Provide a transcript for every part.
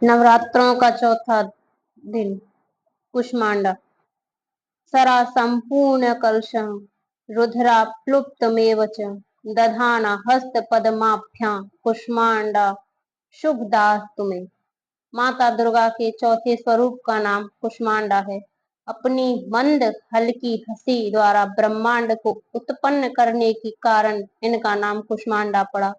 नवरात्रों का चौथा दिन कुष्मांडा। सरा संपूर्ण कलशं रुद्रा प्लुप्तमेव च दधाना हस्त पद्माभ्यां कुष्मांडा शुभदास्तु में। माता दुर्गा के चौथे स्वरूप का नाम कुष्मांडा है। अपनी मंद हल्की हंसी द्वारा ब्रह्मांड को उत्पन्न करने के कारण इनका नाम कुष्मांडा पड़ा।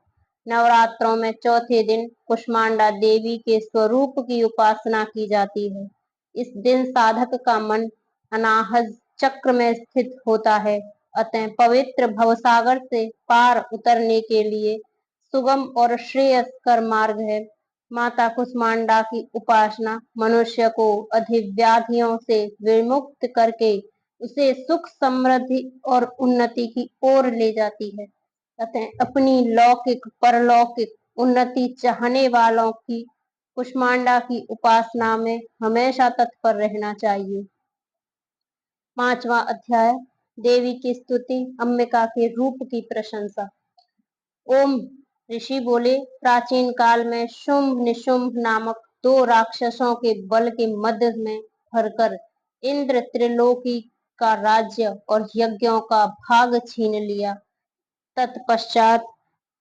नवरात्रों में चौथे दिन कुष्मांडा देवी के स्वरूप की उपासना की जाती है। इस दिन साधक का मन अनाहत चक्र में स्थित होता है, अतः पवित्र भवसागर से पार उतरने के लिए सुगम और श्रेयस्कर मार्ग है। माता कुष्मांडा की उपासना मनुष्य को अधिव्याधियों से विमुक्त करके उसे सुख समृद्धि और उन्नति की ओर ले जाती है। अतः अपनी लौकिक परलौकिक उन्नति चाहने वालों की कुष्मांडा की उपासना में हमेशा तत्पर रहना चाहिए। 5वां अध्याय देवी की स्तुति, अंबिका के रूप की प्रशंसा। ओम ऋषि बोले, प्राचीन काल में शुंभ निशुंभ नामक 2 राक्षसों के बल के मध्य में भरकर इंद्र त्रिलोकी का राज्य और यज्ञों का भाग छीन लिया। तत्पश्चात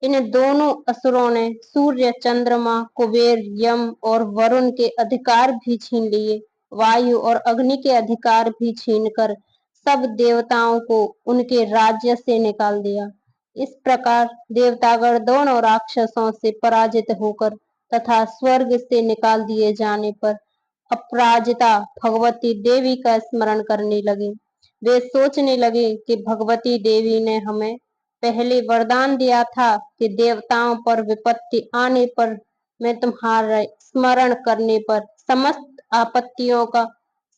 इन दोनों असुरों ने सूर्य, चंद्रमा, कुबेर, यम और वरुण के अधिकार भी छीन लिए। वायु और अग्नि के अधिकार भी छीनकर सब देवताओं को उनके राज्य से निकाल दिया। इस प्रकार देवतागण दोनों राक्षसों से पराजित होकर तथा स्वर्ग से निकाल दिए जाने पर अपराजिता भगवती देवी का स्मरण करने लगे। वे सोचने लगे कि भगवती देवी ने हमें पहले वरदान दिया था कि देवताओं पर विपत्ति आने पर मैं तुम्हारे स्मरण करने पर समस्त आपत्तियों का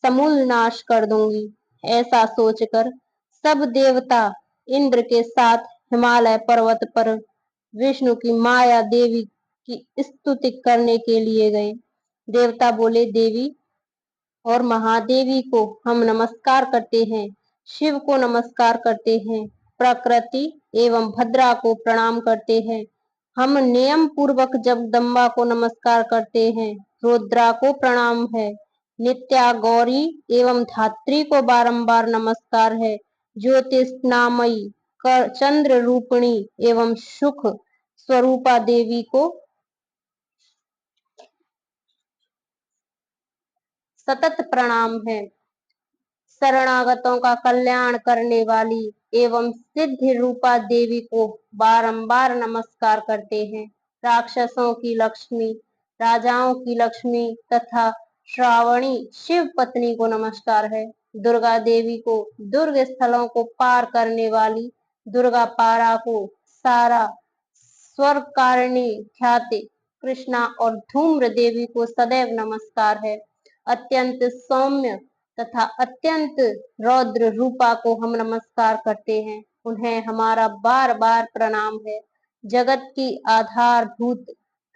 समूल नाश कर दूंगी। ऐसा सोचकर सब देवता इंद्र के साथ हिमालय पर्वत पर विष्णु की माया देवी की स्तुति करने के लिए गए। देवता बोले, देवी और महादेवी को हम नमस्कार करते हैं, शिव को नमस्कार करते हैं, प्रकृति एवं भद्रा को प्रणाम करते हैं। हम नियम पूर्वक जगदम्बा को नमस्कार करते हैं, रुद्रा को प्रणाम है, नित्या गौरी एवं धात्री को बारंबार नमस्कार है, ज्योतिषनामयी चंद्र रूपिणी एवं सुख स्वरूपा देवी को सतत प्रणाम है। शरणागतों का कल्याण करने वाली एवं सिद्धि रूपा देवी को बारंबार नमस्कार करते हैं। राक्षसों की लक्ष्मी, राजाओं की लक्ष्मी तथा श्रावणी शिव पत्नी को नमस्कार है। दुर्गा देवी को दुर्ग स्थलों को पार करने वाली दुर्गा पारा को सारा स्वर्गकारिणी ख्याति कृष्णा और धूम्र देवी को सदैव नमस्कार है। अत्यंत सौम्य तथा अत्यंत रौद्र रूपा को हम नमस्कार करते हैं, उन्हें हमारा बार बार प्रणाम है। जगत की आधारभूत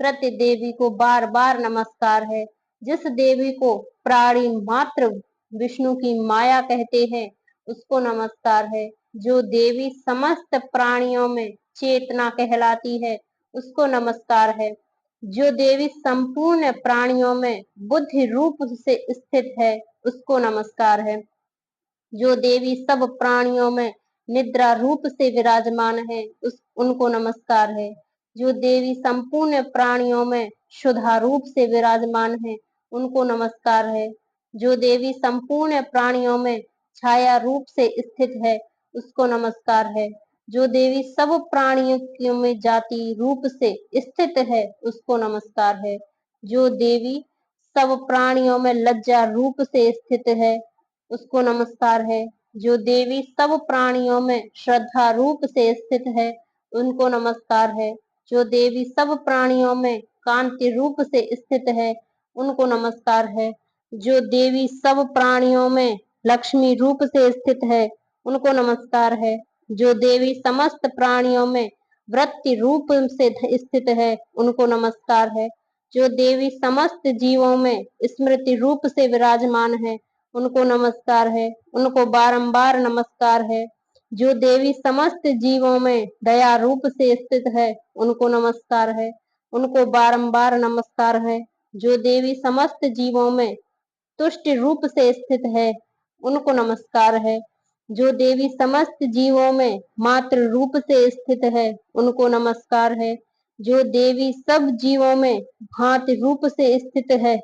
कृत्य देवी को बार बार नमस्कार है। जिस देवी को प्राणी मात्र विष्णु की माया कहते हैं, उसको नमस्कार है। जो देवी समस्त प्राणियों में चेतना कहलाती है, उसको नमस्कार है। जो देवी संपूर्ण प्राणियों में बुद्धि रूप से स्थित है, उसको नमस्कार है। जो देवी सब प्राणियों में निद्रा रूप से विराजमान है, उनको नमस्कार है। जो देवी संपूर्ण प्राणियों में शुद्धा रूप से विराजमान है, उनको नमस्कार है। जो देवी संपूर्ण प्राणियों में छाया रूप से स्थित है, उसको नमस्कार है। जो देवी सब प्राणियों में जाति रूप से स्थित है, उसको नमस्कार है। जो देवी सब प्राणियों में लज्जा रूप से स्थित है, उसको नमस्कार है। जो देवी सब प्राणियों में श्रद्धा रूप से स्थित है, उनको नमस्कार है। जो देवी सब प्राणियों में कांति रूप से स्थित है, उनको नमस्कार है। जो देवी सब प्राणियों में लक्ष्मी रूप से स्थित है, उनको नमस्कार है। जो देवी समस्त प्राणियों में वृत्ति रूप से स्थित है, उनको नमस्कार है। जो देवी समस्त जीवों में स्मृति रूप से विराजमान है, उनको नमस्कार है, उनको बारंबार नमस्कार है। जो देवी समस्त जीवों में दया रूप से स्थित है, उनको नमस्कार है, उनको बारंबार नमस्कार है। जो देवी समस्त जीवों में तुष्ट रूप से स्थित है, उनको नमस्कार है। जो देवी समस्त जीवों में मात्र रूप से स्थित है, उनको नमस्कार है। जो देवी सब जीवों में भांति रूप से स्थित है,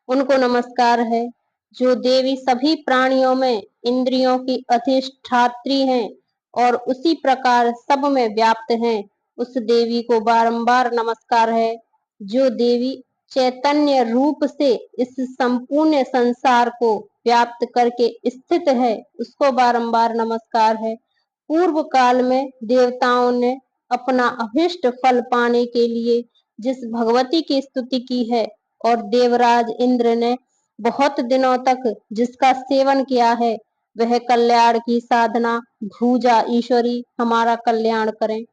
उनको नमस्कार है। जो देवी सभी प्राणियों में इंद्रियों की अधिष्ठात्री हैं और उसी प्रकार सब में व्याप्त हैं, उस देवी को बारंबार नमस्कार है। जो देवी चैतन्य रूप से इस संपूर्ण संसार को व्याप्त करके स्थित है, उसको बारंबार नमस्कार है। पूर्व काल में देवताओं ने अपना अभिष्ट फल पाने के लिए जिस भगवती की स्तुति की है और देवराज इंद्र ने बहुत दिनों तक जिसका सेवन किया है, वह कल्याण की साधना भूजा ईश्वरी हमारा कल्याण करें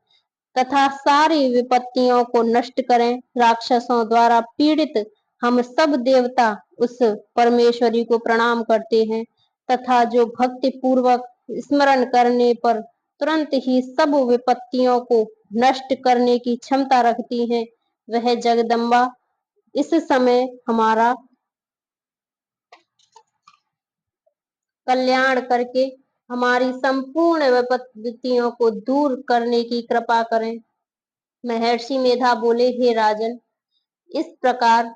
तथा सारी विपत्तियों को नष्ट करें। राक्षसों द्वारा पीड़ित हम सब देवता उस परमेश्वरी को प्रणाम करते हैं तथा जो भक्ति पूर्वक स्मरण करने पर तुरंत ही सब विपत्तियों को नष्ट करने की क्षमता रखती हैं, वह जगदम्बा इस समय हमारा कल्याण करके हमारी संपूर्ण विपत्तियों को दूर करने की कृपा करें। महर्षि मेधा बोले, हे राजन, इस प्रकार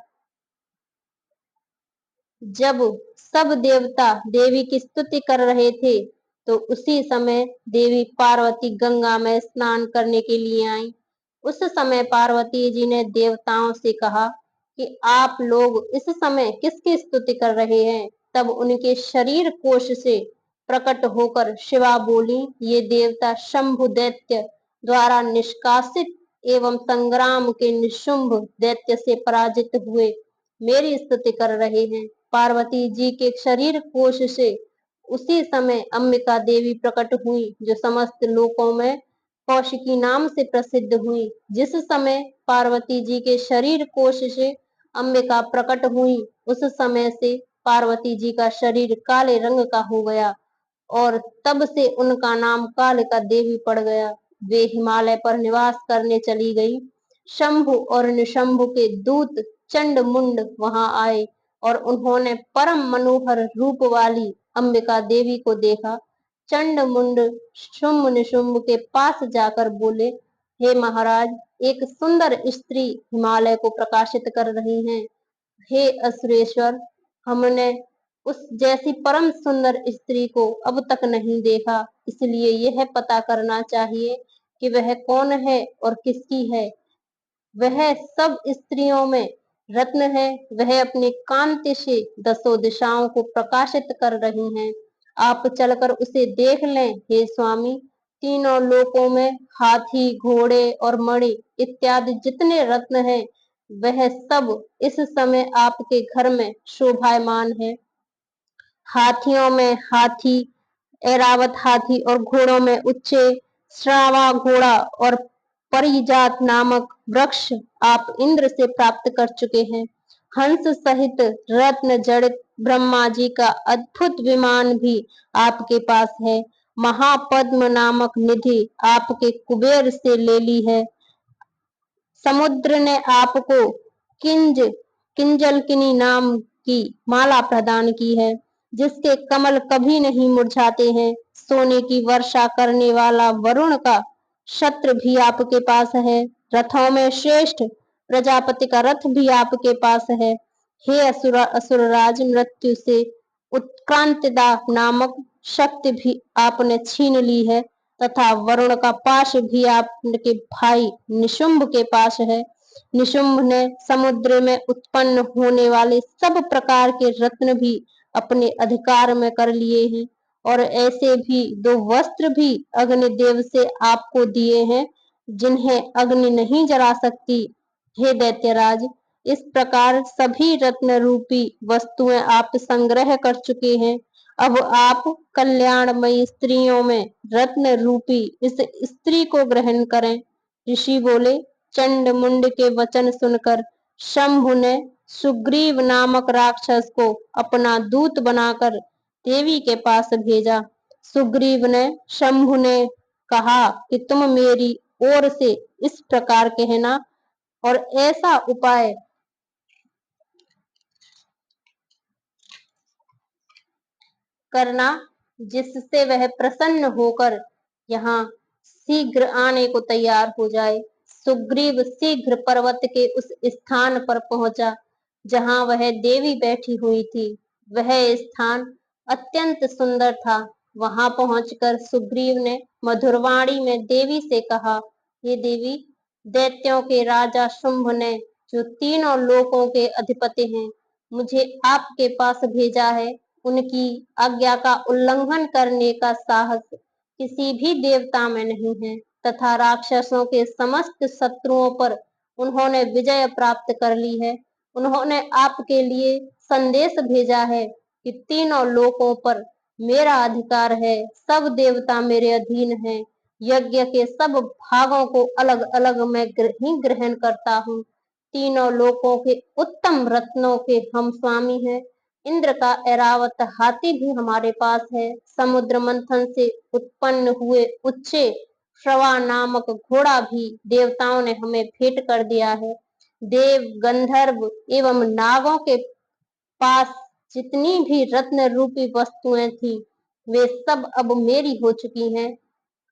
जब सब देवता देवी की स्तुति कर रहे थे, तो उसी समय देवी पार्वती गंगा में स्नान करने के लिए आई। उस समय पार्वती जी ने देवताओं से कहा कि आप लोग इस समय किसकी स्तुति कर रहे हैं? तब उनके शरीर कोश से प्रकट होकर शिवा बोली, ये देवता शंभु दैत्य द्वारा निष्कासित एवं संग्राम के निशुंभ दैत्य से पराजित हुए मेरी स्तुति कर रहे हैं। पार्वती जी के शरीर कोश से उसी समय अंबिका देवी प्रकट हुई, जो समस्त लोकों में कौशिकी नाम से प्रसिद्ध हुई। जिस समय पार्वती जी के शरीर कोश से अंबिका प्रकट हुई, उस समय से पार्वती जी का शरीर काले रंग का हो गया और तब से उनका नाम कालिका देवी पड़ गया। वे हिमालय पर निवास करने चली गई। शंभु और निशंभु के दूत चंड मुंड वहां आए और उन्होंने परम मनोहर रूप वाली अंबिका देवी को देखा। चंड मुंड शुंभ निशुंभ के पास जाकर बोले, हे महाराज, एक सुंदर स्त्री हिमालय को प्रकाशित कर रही हैं। हे असुरेश्वर, हमने उस जैसी परम सुंदर स्त्री को अब तक नहीं देखा, इसलिए यह पता करना चाहिए कि वह कौन है और किसकी है। वह सब स्त्रियों में रत्न है, वह अपनी कांति से दसों दिशाओं को प्रकाशित कर रही हैं। आप चलकर उसे देख लें हे स्वामी। तीनों लोकों में हाथी, घोड़े और मणि इत्यादि जितने रत्न हैं, वह सब इस समय आपके घर में शोभायमान है। हाथियों में हाथी, ऐरावत हाथी और घोड़ों में उच्चे श्रावा घोड़ा और परिजात नामक वृक्ष आप इंद्र से प्राप्त कर चुके हैं। हंस सहित रत्न जड़ित ब्रह्मा जी का अद्भुत विमान भी आपके पास है। महापद्म नामक निधि आपके कुबेर से ले ली है। समुद्र ने आपको किंजलकिनी नाम की माला प्रदान की है, जिसके कमल कभी नहीं मुरझाते हैं। सोने की वर्षा करने वाला वरुण का छत्र भी आपके पास है। रथों में श्रेष्ठ प्रजापति का रथ भी आपके पास है। हे असुरराज, मृत्यु से उत्क्रांतिदा नामक शक्ति भी आपने छीन ली है तथा वरुण का पाश भी आपके भाई निशुंभ के पास है। निशुंभ ने समुद्र में उत्पन्न होने वाले सब प्रकार के रत्न भी अपने अधिकार में कर लिए हैं और ऐसे भी दो वस्त्र भी अग्निदेव से आपको दिए हैं, जिन्हें अग्नि नहीं जला सकती। हे दैत्यराज, इस प्रकार सभी रत्न रूपी वस्तुएं आप संग्रह कर चुके हैं। अब आप कल्याणमयी स्त्रियों में रत्न रूपी इस स्त्री को ग्रहण करें। ऋषि बोले, चंड मुंड के वचन सुनकर शंभु ने सुग्रीव नामक राक्षस को अपना दूत बनाकर देवी के पास भेजा। सुग्रीव ने शंभु ने कहा कि तुम मेरी ओर से इस प्रकार कहना और ऐसा उपाय करना, जिससे वह प्रसन्न होकर यहाँ शीघ्र आने को तैयार हो जाए। सुग्रीव शीघ्र पर्वत के उस स्थान पर पहुंचा जहाँ वह देवी बैठी हुई थी। वह स्थान अत्यंत सुंदर था। वहां पहुंचकर सुग्रीव ने मधुरवाणी में देवी से कहा, हे देवी, दैत्यों के राजा शुंभ ने, जो तीनों लोकों के अधिपति हैं, मुझे आपके पास भेजा है। उनकी आज्ञा का उल्लंघन करने का साहस किसी भी देवता में नहीं है तथा राक्षसों के समस्त शत्रुओं पर उन्होंने विजय प्राप्त कर ली है। उन्होंने आपके लिए संदेश भेजा है कि तीनों लोकों पर मेरा अधिकार है, सब देवता मेरे अधीन हैं, यज्ञ के सब भागों को अलग अलग मैं ही ग्रहण करता हूँ। तीनों लोकों के उत्तम रत्नों के हम स्वामी हैं। इंद्र का ऐरावत हाथी भी हमारे पास है। समुद्र मंथन से उत्पन्न हुए उच्चे श्रवा नामक घोड़ा भी देवताओं ने हमें भेंट कर दिया है। देव, गंधर्व एवं नागों के पास जितनी भी रत्न रूपी वस्तुएं थी, वे सब अब मेरी हो चुकी हैं।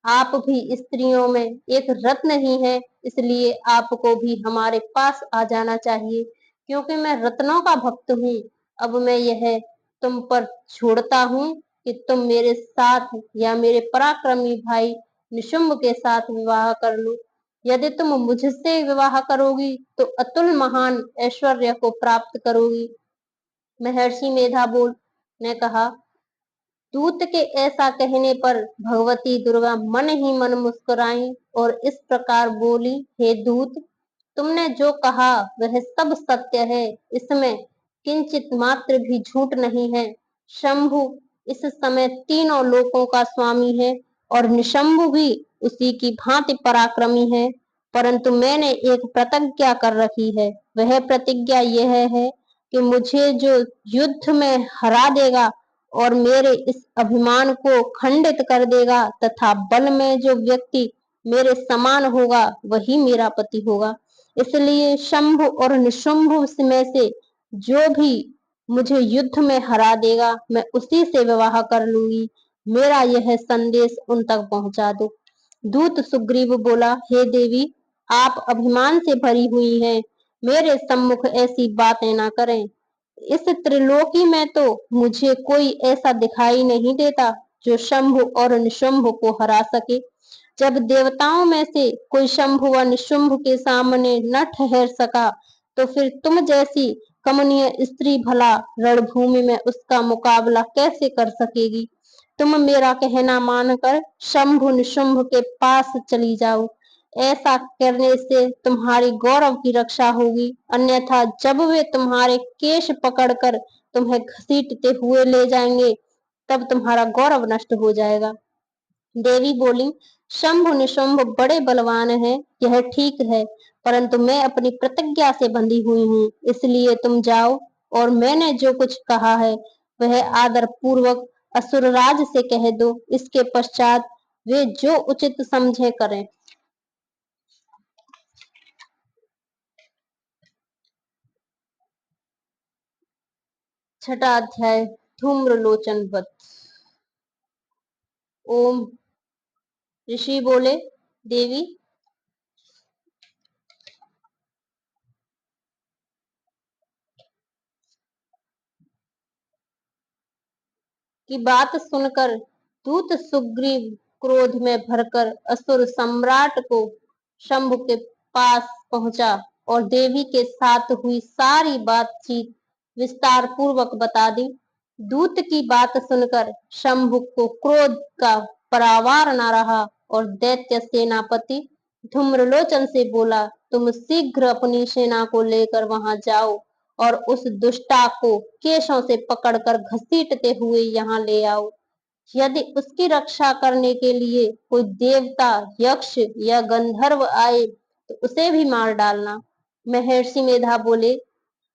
आप भी स्त्रियों में एक रत्न ही है, इसलिए आपको भी हमारे पास आ जाना चाहिए, क्योंकि मैं रत्नों का भक्त हूँ। अब मैं यह तुम पर छोड़ता हूँ कि तुम मेरे साथ या मेरे पराक्रमी भाई निशुंभ के साथ विवाह कर लो। यदि तुम मुझसे विवाह करोगी तो अतुल महान ऐश्वर्य को प्राप्त करोगी। महर्षि मेधाबोल ने कहा, दूत के ऐसा कहने पर भगवती दुर्गा मन ही मन मुस्कुराई और इस प्रकार बोली, हे दूत, तुमने जो कहा वह सब सत्य है, इसमें किंचित मात्र भी झूठ नहीं है। शंभु इस समय तीनों लोकों का स्वामी है और निशंभु भी उसी की भांति पराक्रमी है, परंतु मैंने एक प्रतिज्ञा कर रखी है। वह प्रतिज्ञा यह है कि मुझे जो युद्ध में हरा देगा और मेरे इस अभिमान को खंडित कर देगा तथा बल में जो व्यक्ति मेरे समान होगा वही मेरा पति होगा। इसलिए शंभु और निशुंभु में से जो भी मुझे युद्ध में हरा देगा, मैं उसी से विवाह कर लूंगी। मेरा यह संदेश उन तक पहुंचा दो। दूत सुग्रीव बोला, हे देवी, आप अभिमान से भरी हुई हैं, मेरे सम्मुख ऐसी बातें ना करें। इस त्रिलोकी में तो मुझे कोई ऐसा दिखाई नहीं देता जो शंभु और निशुंभ को हरा सके। जब देवताओं में से कोई शंभु व निशुंभ के सामने न ठहर सका, तो फिर तुम जैसी कमनीय स्त्री भला रणभूमि में उसका मुकाबला कैसे कर सकेगी। तुम मेरा कहना मानकर शंभु निशुंभ के पास चली जाओ। ऐसा करने से तुम्हारी गौरव की रक्षा होगी, अन्यथा जब वे तुम्हारे केश पकड़कर तुम्हें घसीटते हुए ले जाएंगे, तब तुम्हारा गौरव नष्ट हो जाएगा। देवी बोली, शंभु निशुंभ बड़े बलवान हैं, यह ठीक है, परंतु मैं अपनी प्रतिज्ञा से बंधी हुई हूँ, इसलिए तुम जाओ और मैंने जो कुछ कहा है वह आदर पूर्वक असुरराज से कह दो। इसके पश्चात वे जो उचित समझे करें। छठा अध्याय, धूम्रलोचन वध। ओम। ऋषि बोले, देवी, की बात सुनकर दूत सुग्रीव क्रोध में भरकर असुर सम्राट को शंभु के पास पहुंचा और देवी के साथ हुई सारी बातचीत विस्तार पूर्वक बता दी। दूत की बात सुनकर शंभु को क्रोध का परावार न रहा और दैत्य सेनापति धूम्रलोचन से बोला, तुम शीघ्र अपनी सेना को लेकर वहां जाओ और उस दुष्टा को केशों से पकड़कर घसीटते हुए यहाँ ले आओ। यदि उसकी रक्षा करने के लिए कोई देवता, यक्ष या गंधर्व आए तो उसे भी मार डालना। महर्षि मेधा बोले,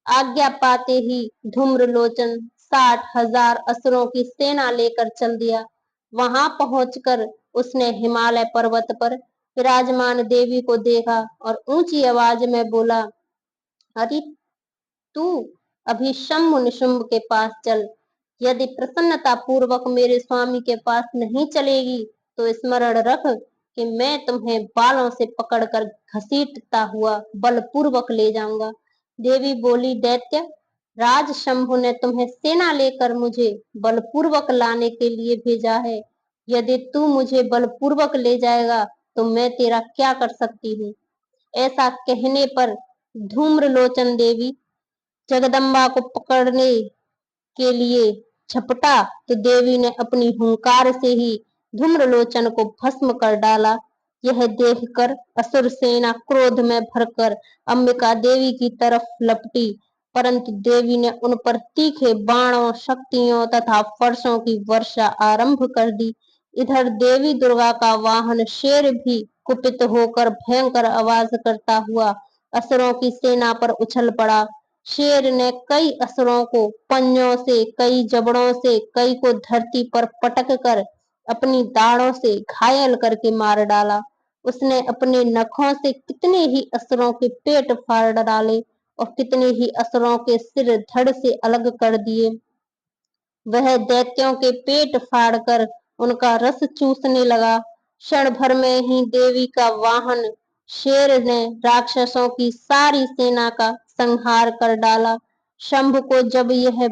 आज्ञा पाते ही धूम्रलोचन 60,000 असुरों की सेना लेकर चल दिया। वहां पहुंचकर उसने हिमालय पर्वत पर विराजमान देवी को देखा और ऊंची आवाज में बोला, अरे तू अभी शंभु निशुंभ के पास चल। यदि प्रसन्नता पूर्वक मेरे स्वामी के पास नहीं चलेगी तो स्मरण रख कि मैं तुम्हें बालों से पकड़कर घसीटता हुआ बलपूर्वक ले जाऊंगा। देवी बोली, दैत्य राज शंभु ने तुम्हें सेना लेकर मुझे बलपूर्वक लाने के लिए भेजा है। यदि तू मुझे बलपूर्वक ले जाएगा तो मैं तेरा क्या कर सकती हूँ। ऐसा कहने पर धूम्रलोचन देवी जगदम्बा को पकड़ने के लिए झपटा तो देवी ने अपनी हुंकार से ही धूम्रलोचन को भस्म कर डाला। यह देखकर असुर सेना क्रोध में भरकर अंबिका देवी की तरफ लपटी, परंतु देवी ने उन पर तीखे बाणों, शक्तियों तथा फरसों की वर्षा आरंभ कर दी। इधर देवी दुर्गा का वाहन शेर भी कुपित होकर भयंकर आवाज करता हुआ असुरों की सेना पर उछल पड़ा। शेर ने कई असुरों को पंजों से, कई जबड़ों से, कई को धरती पर पटक कर अपनी दाढ़ों से घायल करके मार डाला। उसने अपने नखों से कितने ही असुरों के पेट फाड़ डाले और कितने ही असुरों के सिर धड़ से अलग कर दिए। वह दैत्यों के पेट फाड़कर उनका रस चूसने लगा। क्षण भर में ही देवी का वाहन शेर ने राक्षसों की सारी सेना का संहार कर डाला। शंभु को जब यह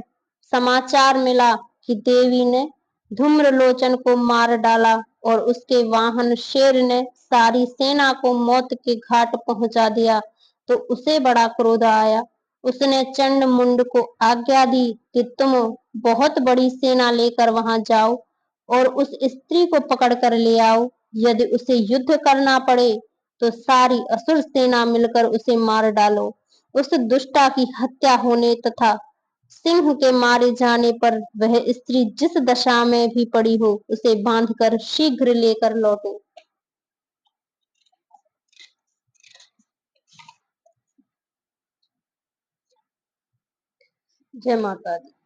समाचार मिला कि देवी ने धूम्रलोचन को मार डाला और उसके वाहन शेर ने सारी सेना को मौत के घाट पहुंचा दिया, तो उसे बड़ा क्रोध आया। उसने चंड मुंड को आज्ञा दी कि तुम बहुत बड़ी सेना लेकर वहां जाओ और उस स्त्री को पकड़ कर ले आओ। यदि उसे युद्ध करना पड़े तो सारी असुर सेना मिलकर उसे मार डालो। उस दुष्टा की हत्या होने तथा सिंह के मारे जाने पर वह स्त्री जिस दशा में भी पड़ी हो उसे बांधकर शीघ्र लेकर लौटो। जय माता दी।